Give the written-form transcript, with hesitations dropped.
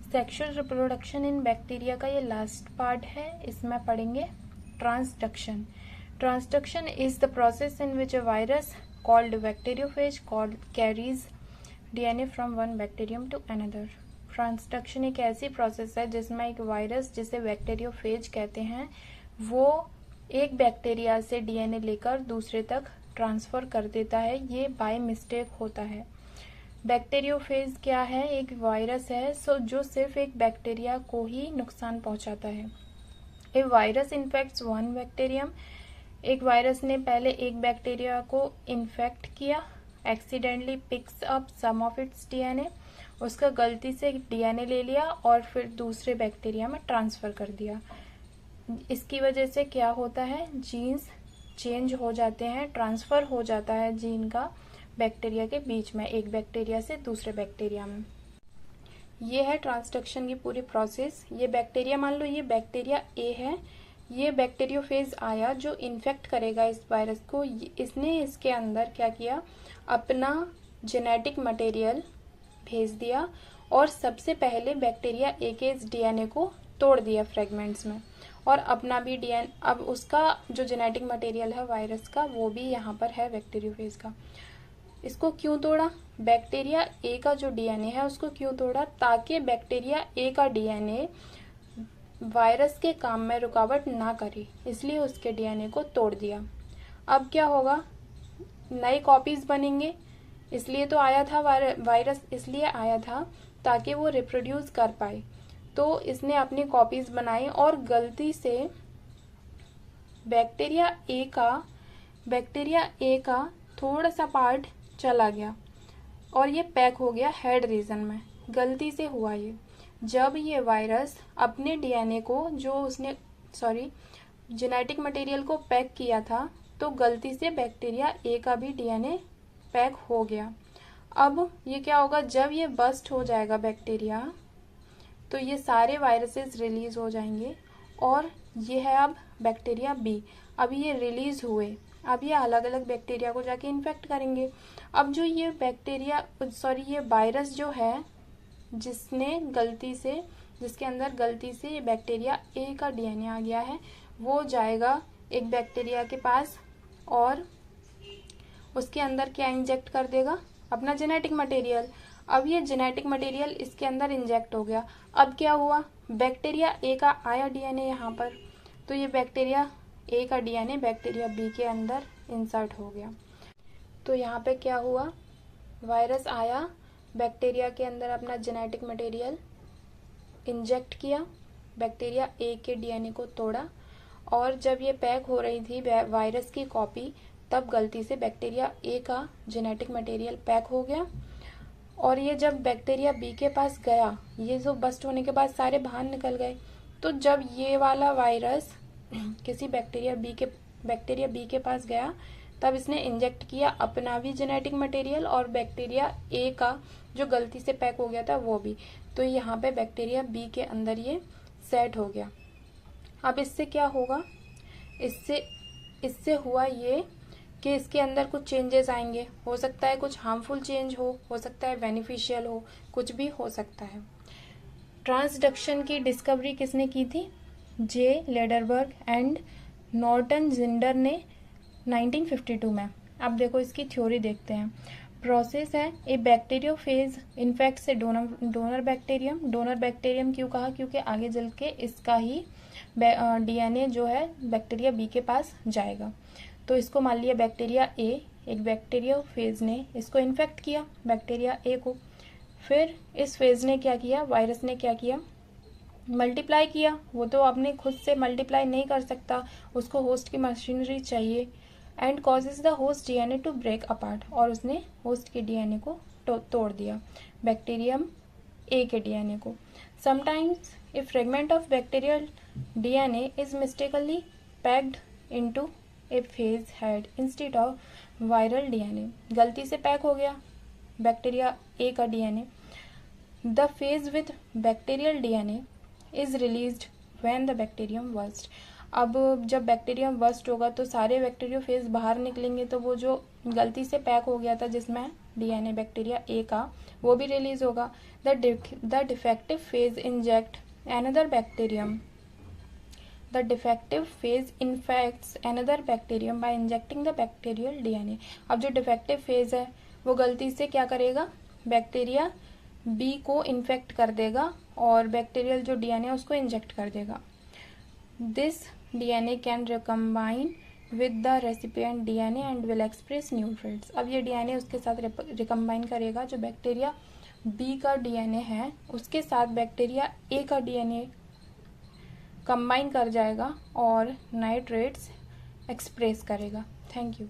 Sexual reproduction in bacteria का ये last part है, इसमें पढ़ेंगे transduction. Transduction is the process in which a virus called bacteriophage carries DNA from one bacterium to another. Transduction एक ऐसी process है जिसमें एक वायरस, जिसे बैक्टीरियोफेज कहते हैं, वो एक बैक्टीरिया से डीएनए लेकर दूसरे तक ट्रांसफर कर देता है। ये बाय मिस्टेक होता है। बैक्टीरियोफेज क्या है? एक वायरस है जो सिर्फ एक बैक्टीरिया को ही नुकसान पहुंचाता है। A virus infects one bacterium. एक वायरस ने पहले एक बैक्टीरिया को इन्फेक्ट किया, accidentally picks up some of its DNA, उसका गलती से डीएनए ले लिया और फिर दूसरे बैक्टीरिया में ट्रांसफर कर दिया। इसकी वजह से क्या होता है? जीन्स चेंज हो जाते हैं, ट्रांसफर हो जाता है जीन का बैक्टीरिया के बीच में, एक बैक्टीरिया से दूसरे बैक्टीरिया में। ये है ट्रांसडक्शन की पूरी प्रोसेस। ये बैक्टीरिया, मान लो ये बैक्टीरिया ए है, ये बैक्टीरियोफेज आया जो इन्फेक्ट करेगा इस वायरस को। इसने इसके अंदर क्या किया? अपना जेनेटिक मटेरियल भेज दिया और सबसे पहले बैक्टीरिया ए के इस डीएनए को तोड़ दिया फ्रेगमेंट्स में, और अपना भी डीएनए, अब उसका जो जेनेटिक मटेरियल है वायरस का वो भी यहाँ पर है बैक्टीरियोफेज का। इसको क्यों तोड़ा? बैक्टीरिया ए का जो डीएनए है उसको क्यों तोड़ा? ताकि बैक्टीरिया ए का डीएनए वायरस के काम में रुकावट ना करे, इसलिए उसके डीएनए को तोड़ दिया। अब क्या होगा? नई कॉपीज बनेंगे। इसलिए तो आया था वायरस, इसलिए आया था ताकि वो रिप्रोड्यूस कर पाए। तो इसने अपनी कॉपीज बनाई और गलती से बैक्टीरिया ए का थोड़ा सा पार्ट चला गया और ये पैक हो गया हेड रीजन में। गलती से हुआ ये। जब ये वायरस अपने डीएनए को, जो उसने जेनेटिक मटेरियल को पैक किया था, तो गलती से बैक्टीरिया ए का भी डीएनए पैक हो गया। अब ये क्या होगा? जब ये बस्ट हो जाएगा बैक्टीरिया, तो ये सारे वायरसेस रिलीज हो जाएंगे और ये है अब बैक्टीरिया बी। अब ये रिलीज हुए, अब ये अलग अलग बैक्टीरिया को जाके इन्फेक्ट करेंगे। अब जो ये ये वायरस जो है जिसके अंदर गलती से ये बैक्टीरिया ए का डीएनए आ गया है, वो जाएगा एक बैक्टीरिया के पास और उसके अंदर क्या इंजेक्ट कर देगा? अपना जेनेटिक मटेरियल। अब ये जेनेटिक मटेरियल इसके अंदर इंजेक्ट हो गया। अब क्या हुआ? बैक्टीरिया ए का आया डीएनए यहाँ पर, तो ये बैक्टीरिया ए का डीएनए बैक्टीरिया बी के अंदर इंसर्ट हो गया। तो यहाँ पे क्या हुआ? वायरस आया, बैक्टीरिया के अंदर अपना जेनेटिक मटेरियल इंजेक्ट किया, बैक्टीरिया ए के डीएनए को तोड़ा, और जब ये पैक हो रही थी वायरस की कॉपी, तब गलती से बैक्टीरिया ए का जेनेटिक मटेरियल पैक हो गया। और ये जब बैक्टीरिया बी के पास गया, ये जो बस्ट होने के बाद सारे बाहर निकल गए, तो जब ये वाला वायरस किसी बैक्टीरिया बी के पास गया, तब इसने इंजेक्ट किया अपना भी जेनेटिक मटेरियल और बैक्टीरिया ए का जो गलती से पैक हो गया था वो भी। तो यहाँ पे बैक्टीरिया बी के अंदर ये सेट हो गया। अब इससे क्या होगा? इससे हुआ ये कि इसके अंदर कुछ चेंजेस आएंगे। हो सकता है कुछ हार्मफुल चेंज हो सकता है बेनिफिशियल हो, कुछ भी हो सकता है। ट्रांसडक्शन की डिस्कवरी किसने की थी? जे लेडरबर्ग एंड नॉर्टन जिंडर ने 1952 में। अब देखो इसकी थ्योरी देखते हैं। प्रोसेस है ए बैक्टीरियोफेज इन्फेक्ट्स ए डोनर बैक्टीरियम। डोनर बैक्टीरियम क्यों कहा? क्योंकि आगे चल के इसका ही डीएनए जो है बैक्टीरिया बी के पास जाएगा। तो इसको मान लिया बैक्टीरिया ए, एक बैक्टीरियोफेज ने इसको इन्फेक्ट किया बैक्टीरिया ए को। फिर इस फेज ने क्या किया? वायरस ने क्या किया? मल्टीप्लाई किया। वो तो अपने खुद से मल्टीप्लाई नहीं कर सकता, उसको होस्ट की मशीनरी चाहिए। And causes the host DNA to break apart, और उसने होस्ट के डीएनए को तोड़ दिया, बैक्टीरियम ए के डीएनए को। Sometimes a fragment of bacterial DNA is mistakenly packed into A phase head instead of viral DNA. गलती से पैक हो गया बैक्टीरिया ए का DNA. The phase with bacterial DNA is released when the bacterium burst. अब जब bacterium bast होगा तो सारे बैक्टीरियोफेज बाहर निकलेंगे, तो वो जो गलती से पैक हो गया था जिसमें डीएनए बैक्टीरिया ए का, वो भी रिलीज होगा। The defective phase inject another bacterium. The defective phase infects another bacterium by injecting the bacterial DNA. अब जो डिफेक्टिव फेज है वो गलती से क्या करेगा, बैक्टीरिया बी को इन्फेक्ट कर देगा और बैक्टीरियल जो डीएनए उसको इंजेक्ट कर देगा। This DNA can recombine with the recipient DNA and will express nutrients. अब ये डीएनए उसके साथ रिकम्बाइन करेगा, जो बैक्टीरिया बी का डीएनए है उसके साथ बैक्टीरिया ए का डीएनए कंबाइन कर जाएगा और नाइट्रेट्स एक्सप्रेस करेगा। Thank you.